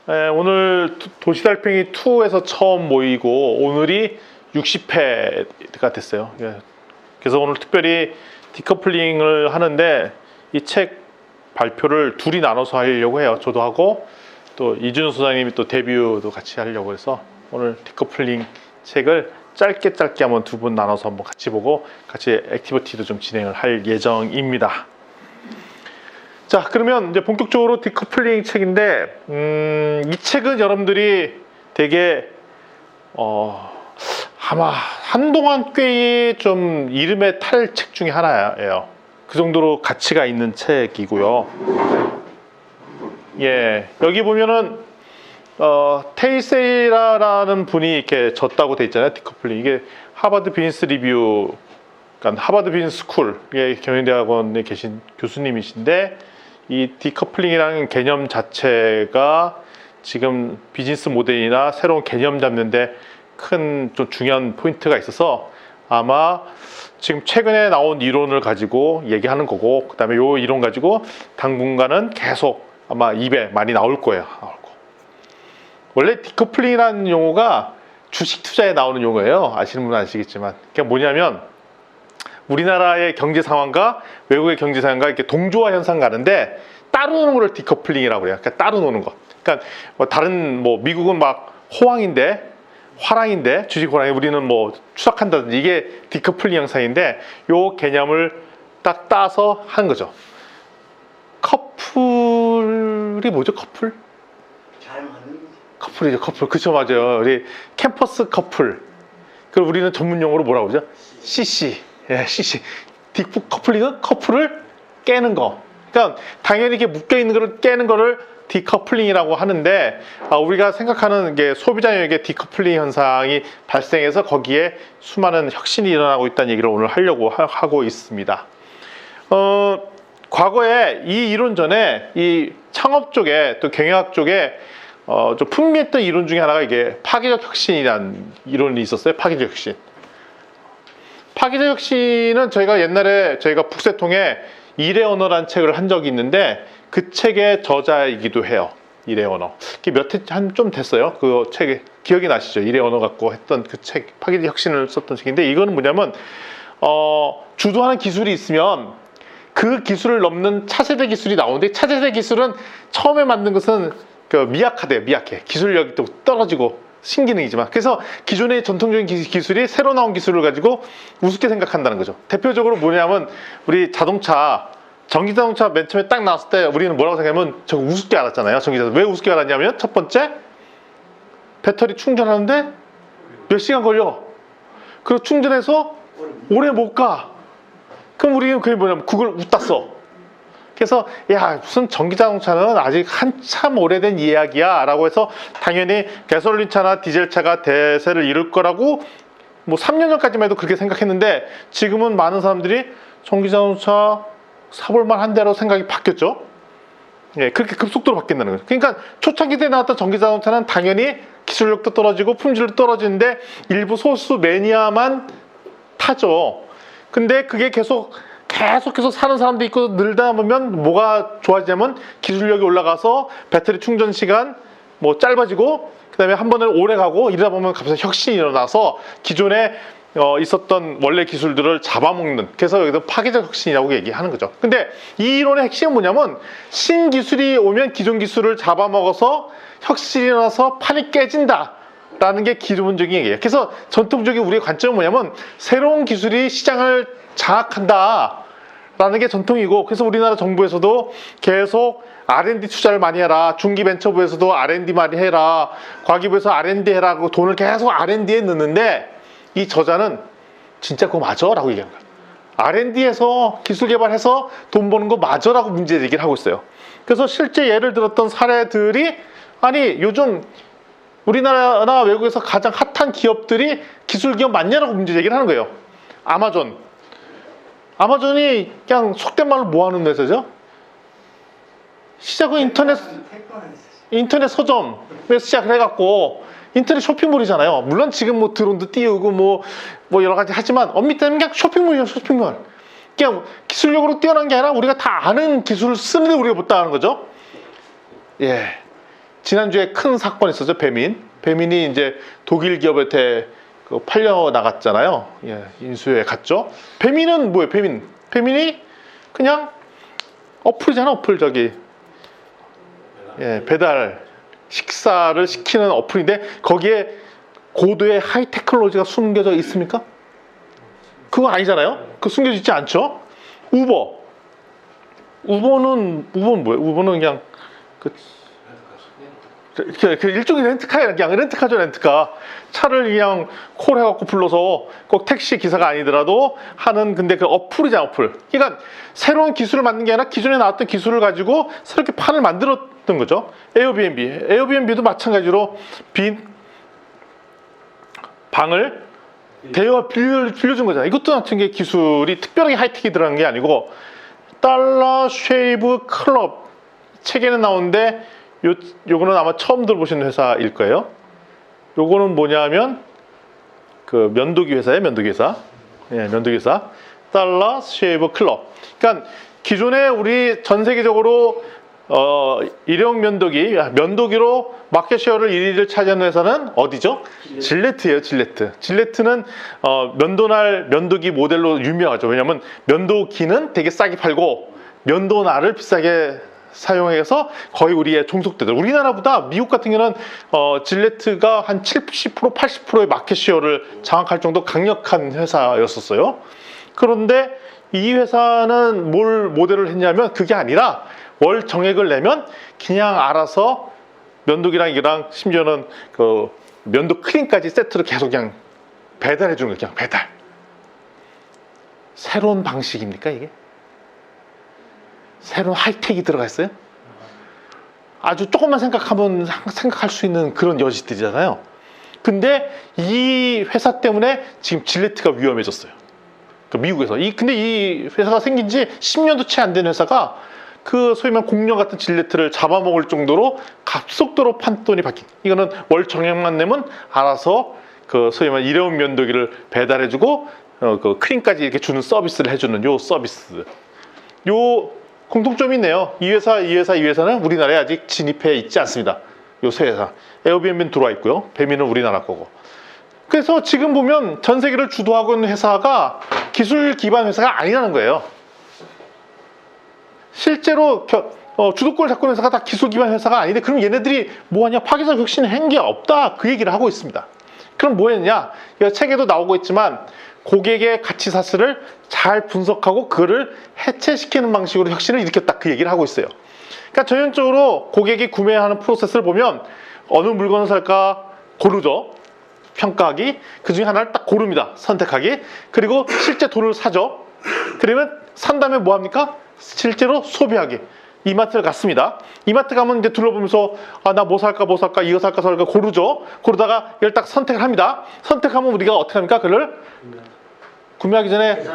오늘 도시달팽이 2에서 처음 모이고 오늘이 60회가 됐어요. 그래서 오늘 특별히 디커플링을 하는데 이 책 발표를 둘이 나눠서 하려고 해요. 저도 하고 또 이준호 소장님이 또 데뷔도 같이 하려고 해서 오늘 디커플링 책을 짧게 한번 두 분 나눠서 한번 같이 보고 같이 액티비티도 좀 진행을 할 예정입니다. 자, 그러면 이제 본격적으로 디커플링 책인데 이 책은 여러분들이 되게 아마 한동안 꽤 좀 이름에 탈 책 중에 하나예요. 그 정도로 가치가 있는 책이고요. 예, 여기 보면은 테이세이라라는 분이 이렇게 졌다고 돼 있잖아요. 디커플링. 이게 하버드 비즈니스 리뷰, 그러니까 하버드 비즈니스 스쿨의 경영대학원에 계신 교수님이신데 이 디커플링이라는 개념 자체가 지금 비즈니스 모델이나 새로운 개념 잡는데 큰 좀 중요한 포인트가 있어서 아마 지금 최근에 나온 이론을 가지고 얘기하는 거고, 그 다음에 이 이론 가지고 당분간은 계속 아마 입에 많이 나올 거예요. 원래 디커플링이라는 용어가 주식 투자에 나오는 용어예요. 아시는 분은 아시겠지만, 그게 뭐냐면 우리나라의 경제 상황과 외국의 경제 상황과 이렇게 동조화 현상 가는데 따로 노는 걸 디커플링이라고 해요. 그러니까 따로 노는 것. 그러니까 다른 미국은 막 호황인데 화랑인데 주식 호랑이, 우리는 추락한다든지, 이게 디커플링 현상인데 요 개념을 딱 따서 한 거죠. 커플이 뭐죠? 커플? 잘 맞는 커플이죠. 커플. 그쵸, 맞아요. 우리 캠퍼스 커플. 그걸 우리는 전문 용어로 뭐라고 그러죠? CC. 예, CC. 디커플링은 커플을 깨는 거. 그러니까 당연히 이렇게 묶여 있는 거를 깨는 거를 디커플링이라고 하는데, 우리가 생각하는 게 소비자 영역의 디커플링 현상이 발생해서 거기에 수많은 혁신이 일어나고 있다는 얘기를 오늘 하려고 하고 있습니다. 과거에 이 이론 전에 이 창업 쪽에 또 경영학 쪽에 좀 풍미했던 이론 중에 하나가 이게 파괴적 혁신이라는 이론이 있었어요. 파괴적 혁신. 파괴적 혁신은 저희가 북새통에 일의 언어라는 책을 한 적이 있는데 그 책의 저자이기도 해요. 일의 언어. 좀 됐어요. 그 책이 기억이 나시죠? 일의 언어 갖고 했던 그 책, 파괴적 혁신을 썼던 책인데, 이거는 뭐냐면 주도하는 기술이 있으면 그 기술을 넘는 차세대 기술이 나오는데, 차세대 기술은 처음에 만든 것은 미약해. 기술력이 또 떨어지고 신기능이지만, 그래서 기존의 전통적인 기술이 새로 나온 기술을 가지고 우습게 생각한다는 거죠. 대표적으로 뭐냐면 우리 전기자동차 맨 처음에 딱 나왔을 때 우리는 뭐라고 생각하면 저거 우습게 알았잖아요. 전기자동차. 왜 우습게 알았냐면 첫 번째, 배터리 충전하는데 몇 시간 걸려. 그리고 충전해서 오래 못 가. 그럼 우리는 그게 뭐냐면 그걸 웃다 써. 그래서 야, 무슨 전기자동차는 아직 한참 오래된 이야기야 라고 해서 당연히 가솔린차나 디젤차가 대세를 이룰 거라고 3년 전까지만 해도 그렇게 생각했는데, 지금은 많은 사람들이 전기자동차 사볼만 한데로 생각이 바뀌었죠. 예, 그렇게 급속도로 바뀐다는 거죠. 그러니까 초창기 때 나왔던 전기자동차는 당연히 기술력도 떨어지고 품질도 떨어지는데 일부 소수 매니아만 타죠. 근데 그게 계속해서 사는 사람도 있고, 늘다 보면 뭐가 좋아지냐면 기술력이 올라가서 배터리 충전 시간 짧아지고, 그 다음에 한 번에 오래 가고, 이러다 보면 갑자기 혁신이 일어나서 기존에 있었던 원래 기술들을 잡아먹는, 그래서 여기서 파괴적 혁신이라고 얘기하는 거죠. 근데 이 이론의 핵심은 뭐냐면 신기술이 오면 기존 기술을 잡아먹어서 혁신이 일어나서 판이 깨진다 라는 게 기본적인 얘기예요. 그래서 전통적인 우리의 관점은 뭐냐면 새로운 기술이 시장을 장악한다 라는 게 전통이고, 그래서 우리나라 정부에서도 계속 R&D 투자를 많이 해라, 중기벤처부에서도 R&D 많이 해라, 과기부에서 R&D 해라고 돈을 계속 R&D에 넣는데, 이 저자는 진짜 그거 맞아? 라고 얘기하는 거예요. R&D에서 기술 개발해서 돈 버는 거 맞아? 라고 문제 제기를 하고 있어요. 그래서 실제 예를 들었던 사례들이, 아니 요즘 우리나라나 외국에서 가장 핫한 기업들이 기술 기업 맞냐라고 문제 제기를 하는 거예요. 아마존이 그냥 속된 말로 뭐 하는 회사죠? 시작은 인터넷 서점에서 시작을 해갖고 인터넷 쇼핑몰이잖아요. 물론 지금 드론도 띄우고 여러 가지 하지만 엄밀히 따지면 그냥 쇼핑몰이에요. 쇼핑몰. 그냥 기술력으로 뛰어난 게 아니라 우리가 다 아는 기술을 쓰는데 우리가 못다하는 거죠. 예. 지난주에 큰 사건이 있었죠. 배민이 이제 독일 기업한테 팔려 나갔잖아요. 예, 인수에 갔죠. 배민은 뭐예요? 배민이 그냥 어플이잖아. 어플 저기 예, 배달 식사를 시키는 어플인데 거기에 고도의 하이 테크놀로지가 숨겨져 있습니까? 그거 아니잖아요. 그거 숨겨져 있지 않죠. 우버는 뭐예요? 우버는 그냥 그 일종의 렌트카예요. 그냥 렌트카죠. 렌트카. 차를 그냥 콜 해갖고 불러서 꼭 택시 기사가 아니더라도 하는, 근데 그 어플이잖아. 어플. 그러니까 새로운 기술을 만든 게 아니라 기존에 나왔던 기술을 가지고 새롭게 판을 만들었던 거죠. 에어비앤비도 마찬가지로 빈 방을 대여 빌려준 거잖아요. 이것도 같은 게 기술이 특별하게 하이텍이 들어간 게 아니고, 달러 쉐이브 클럽 책에는 나오는데 요거는 아마 처음 들어보시는 회사일 거예요. 요거는 뭐냐면 그 면도기 회사예요. 면도기 회사. 예, 면도기 회사. 달러 쉐이브 클럽. 그러니까 기존에 우리 전 세계적으로 일회용 면도기로 마켓 쉐어를 1위를 차지하는 회사는 어디죠? 질레트예요. 질레트는 면도날 면도기 모델로 유명하죠. 왜냐하면 면도기는 되게 싸게 팔고 면도날을 비싸게 사용해서 거의 우리의 종속되죠. 우리나라보다 미국 같은 경우는 질레트가 한 70%, 80%의 마켓 쉐어를 장악할 정도 강력한 회사였었어요. 그런데 이 회사는 뭘 모델을 했냐면 그게 아니라 월 정액을 내면 그냥 알아서 면도기랑 이랑 심지어는 그 면도 크림까지 세트로 계속 그냥 배달해 주는 거예요. 그냥 배달. 새로운 방식입니까 이게? 새로운 하이텍이 들어가 있어요? 아주 조금만 생각하면 생각할 수 있는 그런 여지들이잖아요. 근데 이 회사 때문에 지금 질레트가 위험해졌어요. 그 미국에서. 근데 이 회사가 생긴 지 10년도 채 안 된 회사가 그 소위 말하는 공룡 같은 질레트를 잡아먹을 정도로 급속도로 판돈이 바뀐. 이거는 월 정액만 내면 알아서 그 소위 말하는 일회용 면도기를 배달해주고 그 크림까지 이렇게 주는 서비스를 해주는 요 서비스. 요 공통점이 있네요. 이 회사는 우리나라에 아직 진입해 있지 않습니다. 요 세 회사. 에어비앤비는 들어와 있고요. 배민은 우리나라 거고. 그래서 지금 보면 전 세계를 주도하고 있는 회사가 기술 기반 회사가 아니라는 거예요. 실제로 주도권을 잡고 있는 회사가 다 기술 기반 회사가 아닌데, 그럼 얘네들이 뭐하냐? 파괴적 혁신을 한 게 없다. 그 얘기를 하고 있습니다. 그럼 뭐 했냐? 책에도 나오고 있지만 고객의 가치 사슬을 잘 분석하고 그거를 해체시키는 방식으로 혁신을 일으켰다. 그 얘기를 하고 있어요. 그러니까 전형적으로 고객이 구매하는 프로세스를 보면 어느 물건을 살까 고르죠. 평가하기. 그 중에 하나를 딱 고릅니다. 선택하기. 그리고 실제 돈을 사죠. 그러면 산 다음에 뭐 합니까? 실제로 소비하기. 이마트를 갔습니다. 이마트 가면 이제 둘러보면서 나 뭐 살까 이거 살까 고르죠. 고르다가 이걸 딱 선택을 합니다. 선택하면 우리가 어떻게 합니까? 그를 구매하기 전에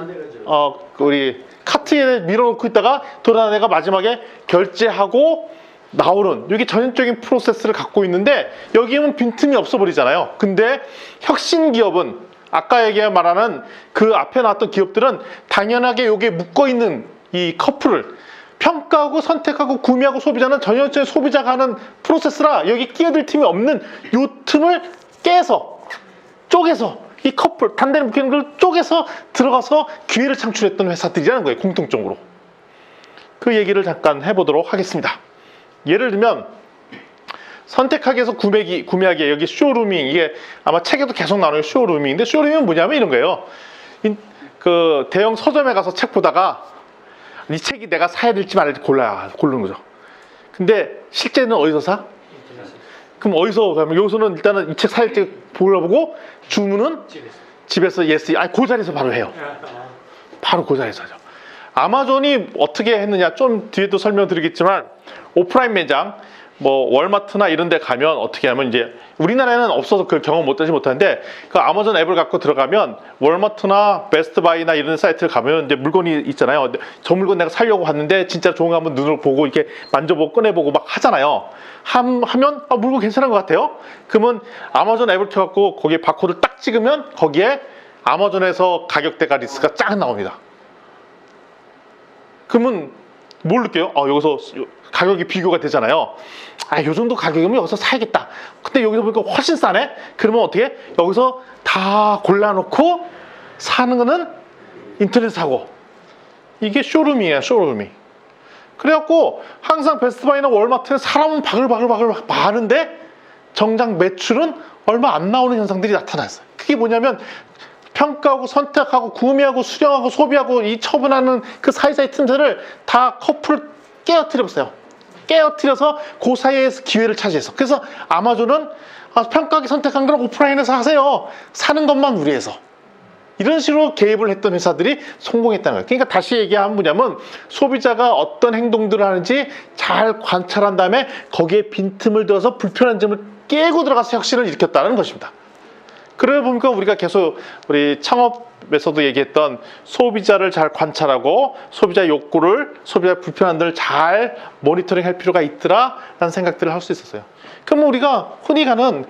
우리 카트에 밀어놓고 있다가 돌아다니다가 마지막에 결제하고 나오는, 이게 전형적인 프로세스를 갖고 있는데 여기에는 빈틈이 없어 버리잖아요. 근데 혁신 기업은 아까 말하는 그 앞에 나왔던 기업들은 당연하게 여기에 묶어있는 이 커플을 평가하고 선택하고 구매하고 소비자는 전형적인 소비자가 하는 프로세스라 여기 끼어들 틈이 없는 요 틈을 깨서 쪼개서 이 커플 단단히 묶이는 걸 쪼개서 들어가서 기회를 창출했던 회사들이라는 거예요. 공통적으로. 그 얘기를 잠깐 해보도록 하겠습니다. 예를 들면 선택하기 위해서 구매하기, 여기 쇼루밍, 이게 아마 책에도 계속 나오는 쇼루밍인데, 쇼루밍은 뭐냐면 이런 거예요. 그 대형 서점에 가서 책 보다가 이 책이 내가 사야 될지 말을지 고르는 거죠. 근데 실제는 어디서 사? 그럼 어디서 가면, 여기서는 일단은 이 책 사야 될지 보고 주문은 집에서 그 자리에서 바로 해요. 바로 그 자리에서 하죠. 아마존이 어떻게 했느냐 좀 뒤에도 설명드리겠지만, 오프라인 매장 뭐 월마트나 이런 데 가면 어떻게 하면, 이제 우리나라에는 없어서 그 경험 못하지 못하는데, 그 아마존 앱을 갖고 들어가면 월마트나 베스트바이나 이런 사이트를 가면 이제 물건이 있잖아요. 저 물건 내가 사려고 왔는데 진짜 좋은 거 한번 눈으로 보고 이렇게 만져보고 꺼내보고 막 하잖아요. 하면 물건 괜찮은 것 같아요. 그러면 아마존 앱을 켜갖고 거기에 바코드를 딱 찍으면 거기에 아마존에서 가격대가 리스트가 쫙 나옵니다. 그러면 뭘 느껴요? 여기서 가격이 비교가 되잖아요. 요 정도 가격이면 여기서 사야겠다. 근데 여기서 보니까 훨씬 싸네? 그러면 어떻게? 여기서 다 골라놓고 사는 거는 인터넷 사고. 이게 쇼룸이에요, 쇼룸이. 그래갖고 항상 베스트바이나 월마트에 사람은 바글바글 많은데 정작 매출은 얼마 안 나오는 현상들이 나타났어요. 그게 뭐냐면 평가하고 선택하고 구매하고 수령하고 소비하고 이 처분하는 그 사이사이 틈새를 다 커플을 깨어뜨렸어요. 깨어뜨려서 그 사이에서 기회를 차지해서. 그래서 아마존은 평가하기 선택한 걸 오프라인에서 하세요. 사는 것만 우리에서. 이런 식으로 개입을 했던 회사들이 성공했다는 거예요. 그러니까 다시 얘기하면 뭐냐면 소비자가 어떤 행동들을 하는지 잘 관찰한 다음에 거기에 빈틈을 들어서 불편한 점을 깨고 들어가서 혁신을 일으켰다는 것입니다. 그러다 보니까 우리가 계속 우리 창업에서도 얘기했던 소비자를 잘 관찰하고 소비자 욕구를, 소비자 불편한 점을 잘 모니터링 할 필요가 있더라라는 생각들을 할 수 있었어요. 그럼 우리가 흔히 가는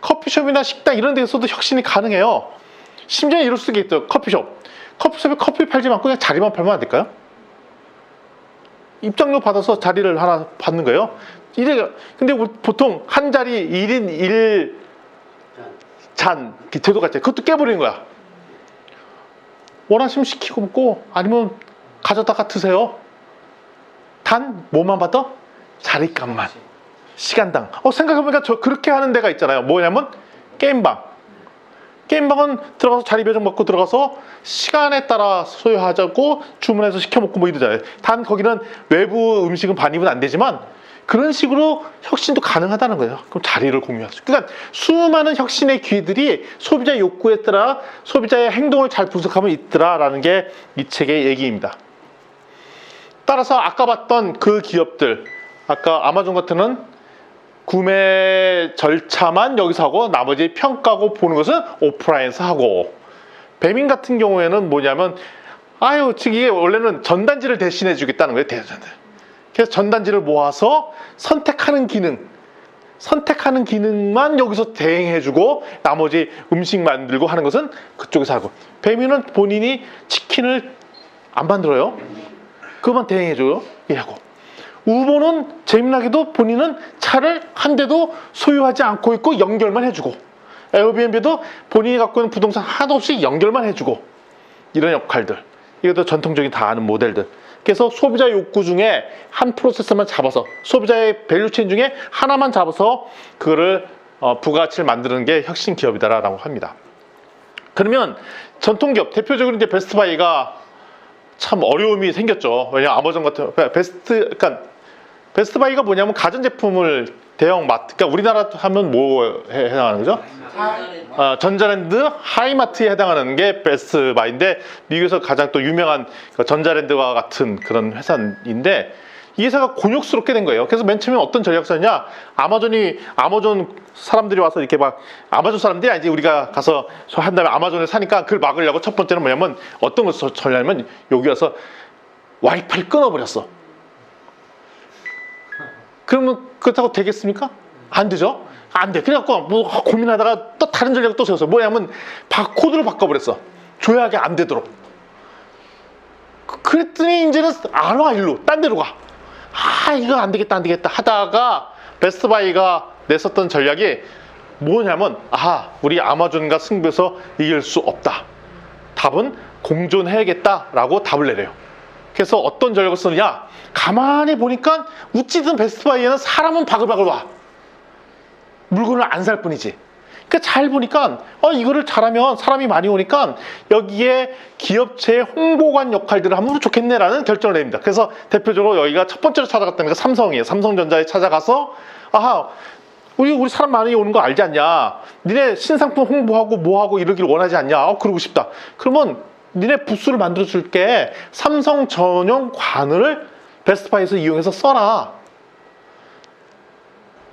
커피숍이나 식당 이런 데서도 혁신이 가능해요. 심지어 이럴 수도 있겠죠. 커피숍. 커피숍에 커피 팔지 말고 그냥 자리만 팔면 안 될까요? 입장료 받아서 자리를 하나 받는 거예요. 근데 보통 한 자리 1인 1잔 제도가 있잖아요. 그것도 깨버리는 거야. 원하시면 시키고 먹고 아니면 가져다가 드세요. 단 뭐만 받아? 자리값만. 시간당. 생각해보니까 저 그렇게 하는 데가 있잖아요. 뭐냐면 게임방. 게임방은 들어가서 자리 배정 받고 들어가서 시간에 따라 소요하자고 주문해서 시켜 먹고 뭐 이러잖아요. 단 거기는 외부 음식은 반입은 안 되지만 그런 식으로 혁신도 가능하다는 거예요. 그럼 자리를 공유하죠. 그러니까 수많은 혁신의 기회들이 소비자 욕구에 따라 소비자의 행동을 잘 분석하면 있더라라는 게 이 책의 얘기입니다. 따라서 아까 봤던 그 기업들, 아까 아마존 같은 구매 절차만 여기서 하고 나머지 평가하고 보는 것은 오프라인에서 하고, 배민 같은 경우에는 뭐냐면 즉 이게 원래는 전단지를 대신해 주겠다는 거예요. 그래서 전단지를 모아서 선택하는 기능만 여기서 대행해 주고 나머지 음식 만들고 하는 것은 그쪽에서 하고, 배민은 본인이 치킨을 안 만들어요. 그것만 대행해 줘요. 이하고, 우버는 재미나게도 본인은 차를 한 대도 소유하지 않고 있고 연결만 해주고, 에어비앤비도 본인이 갖고 있는 부동산 하나도 없이 연결만 해주고, 이런 역할들, 이것도 전통적인 다 아는 모델들. 그래서 소비자 욕구 중에 한 프로세스만 잡아서, 소비자의 밸류체인 중에 하나만 잡아서 그거를 부가가치를 만드는 게 혁신 기업이다라고 합니다. 그러면 전통기업, 대표적으로 이제 베스트바이가 참 어려움이 생겼죠. 왜냐하면 아마존 같은 베스트바이가 뭐냐면 가전제품을 대형 마트, 그러니까 우리나라 하면 뭐에 해당하는 거죠? 전자랜드, 하이마트에 해당하는 게 베스트바이인데, 미국에서 가장 또 유명한 전자랜드와 같은 그런 회사인데, 이 회사가 곤욕스럽게 된 거예요. 그래서 맨 처음에 어떤 전략사냐, 아마존 사람들이 와서 이렇게 막, 아마존 사람들이 아니지, 우리가 가서 한 다음에 아마존에 사니까 그걸 막으려고 첫 번째는 뭐냐면 어떤 것을 전략하면 여기 와서 와이파이를 끊어버렸어. 그러면 그렇다고 되겠습니까? 안 되죠? 안 돼. 그래갖고 뭐 고민하다가 또 다른 전략을 또 세웠어. 뭐냐면 바코드를 바꿔버렸어. 조약이 안 되도록. 그랬더니 이제는 안 와, 일로. 딴 데로 가. 이거 안 되겠다 하다가 베스트바이가 냈었던 전략이 뭐냐면, 우리 아마존과 승부해서 이길 수 없다. 답은 공존해야겠다라고 답을 내려요. 그래서 어떤 전략을 쓰느냐, 가만히 보니까 어찌든 베스트바이에는 사람은 바글바글 와. 물건을 안 살 뿐이지. 그러니까 잘 보니까 이거를 잘하면 사람이 많이 오니까 여기에 기업체의 홍보관 역할들을 하면 좋겠네라는 결정을 냅니다. 그래서 대표적으로 여기가 첫 번째로 찾아갔다는 게 삼성이에요. 삼성전자에 찾아가서 우리 사람 많이 오는 거 알지 않냐, 니네 신상품 홍보하고 뭐하고 이러길 원하지 않냐, 그러고 싶다. 그러면 니네 부스를 만들어 줄게. 삼성 전용 관을 베스트바이에서 이용해서 써라.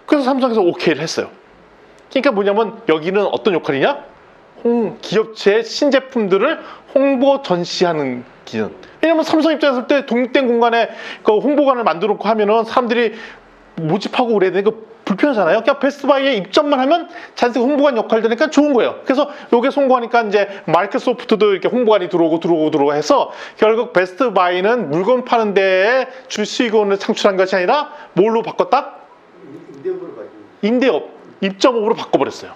그래서 삼성에서 오케이를 했어요. 그러니까 뭐냐면 여기는 어떤 역할이냐, 기업체의 신제품들을 홍보 전시하는 기능. 왜냐면 삼성 입장에서 때 독립된 공간에 그 홍보관을 만들어 놓고 하면은 사람들이 모집하고 그래야 되니까 불편하잖아요. 그냥 베스트바이에 입점만 하면 자연스럽게 홍보관 역할 되니까 좋은 거예요. 그래서 요게 송구하니까 이제 마이크로소프트도 이렇게 홍보관이 들어오고 해서 결국 베스트바이는 물건 파는 데에 주 수익원을 창출한 것이 아니라 뭘로 바꿨다? 임대업으로 가지고. 임대업, 입점업으로 바꿔버렸어요.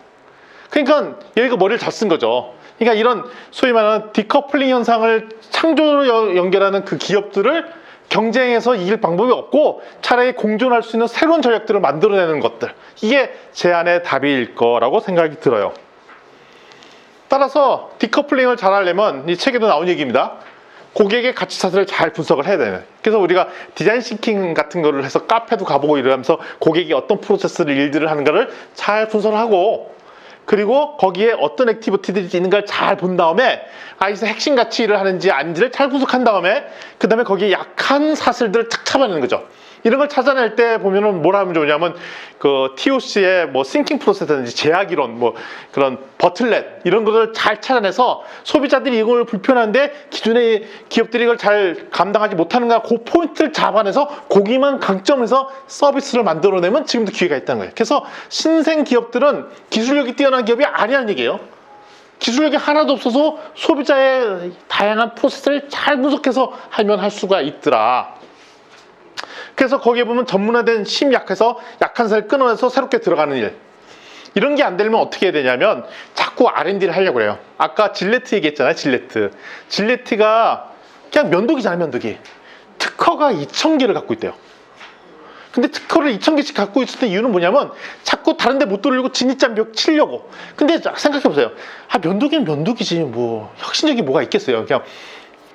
그러니까 얘가 머리를 잘 쓴 거죠. 그러니까 이런 소위 말하는 디커플링 현상을 창조로 연결하는 그 기업들을 경쟁에서 이길 방법이 없고 차라리 공존할 수 있는 새로운 전략들을 만들어내는 것들, 이게 제안의 답일 거라고 생각이 들어요. 따라서 디커플링을 잘 하려면 이 책에도 나온 얘기입니다. 고객의 가치 사슬을 잘 분석을 해야 되는. 그래서 우리가 디자인 싱킹 같은 거를 해서 카페도 가보고 이러면서 고객이 어떤 프로세스를 일들을 하는가를 잘 분석을 하고, 그리고 거기에 어떤 액티비티들이 있는 걸 잘 본 다음에 아이스 핵심 가치를 하는지 아닌지를 잘 분석한 다음에 그 다음에 거기에 약한 사슬들을 탁 잡아내는 거죠. 이런 걸 찾아낼 때 보면은 뭘 하면 좋냐면 그 TOC의 뭐 싱킹 프로세스든지 제약 이론, 뭐 그런 버틀렛 이런 것을 잘 찾아내서 소비자들이 이걸 불편한데 기존의 기업들이 이걸 잘 감당하지 못하는가, 그 포인트를 잡아내서 거기만 강점해서 서비스를 만들어내면 지금도 기회가 있다는 거예요. 그래서 신생 기업들은 기술력이 뛰어난 기업이 아니라는 얘기예요. 기술력이 하나도 없어서 소비자의 다양한 프로세스를 잘 분석해서 하면 할 수가 있더라. 그래서 거기에 보면 전문화된 심약해서 약한 살을 끊어내서 새롭게 들어가는 일, 이런 게 안 되려면 어떻게 해야 되냐면 자꾸 R&D를 하려고 그래요. 아까 질레트 얘기했잖아요. 질레트가 그냥 면도기잖아요. 면도기. 특허가 2,000개를 갖고 있대요. 근데 특허를 2,000개씩 갖고 있을 때 이유는 뭐냐면 자꾸 다른 데 못 돌리고 진입장벽 치려고. 근데 생각해보세요. 면도기는 면도기지 뭐 혁신적인 뭐가 있겠어요. 그냥.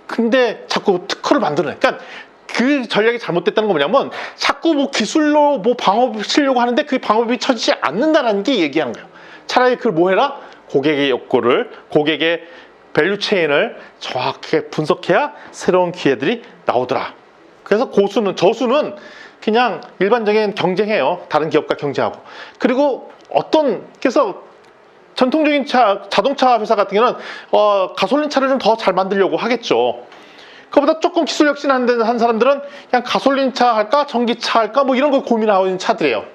근데 자꾸 특허를 만들어내. 그러니까 그 전략이 잘못됐다는 거 뭐냐면 자꾸 뭐 기술로 뭐 방법을 치려고 하는데 그 방법이 쳐지지 않는다는 게 얘기하는 거예요. 차라리 그걸 뭐 해라? 고객의 욕구를, 고객의 밸류 체인을 정확하게 분석해야 새로운 기회들이 나오더라. 그래서 저수는 그냥 일반적인 경쟁해요. 다른 기업과 경쟁하고. 그리고 그래서 전통적인 자동차 회사 같은 경우는 가솔린 차를 좀 더 잘 만들려고 하겠죠. 그보다 조금 기술 혁신한 사람들은 그냥 가솔린차 할까 전기차 할까 뭐 이런 걸 고민하고 있는 차들이에요.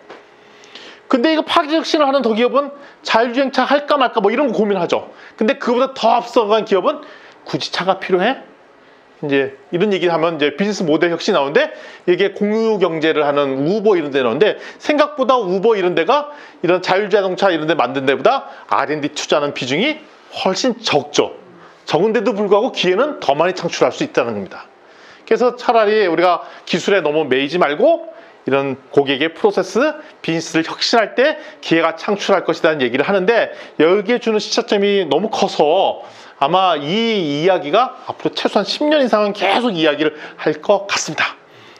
근데 이거 파괴 혁신을 하는 더 기업은 자율주행차 할까 말까 뭐 이런 거 고민하죠. 근데 그보다 더 앞서간 기업은 굳이 차가 필요해? 이제 이런 얘기를 하면 이제 비즈니스 모델 혁신이 나오는데 이게 공유 경제를 하는 우버 이런 데 나오는데 생각보다 우버 이런 데가 이런 자율자동차 이런 데 만든 데보다 R&D 투자하는 비중이 훨씬 적죠. 적은데도 불구하고 기회는 더 많이 창출할 수 있다는 겁니다. 그래서 차라리 우리가 기술에 너무 매이지 말고 이런 고객의 프로세스, 비즈니스를 혁신할 때 기회가 창출할 것이라는 얘기를 하는데 여기에 주는 시차점이 너무 커서 아마 이 이야기가 앞으로 최소한 10년 이상은 계속 이야기를 할 것 같습니다.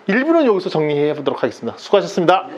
1부는 여기서 정리해 보도록 하겠습니다. 수고하셨습니다.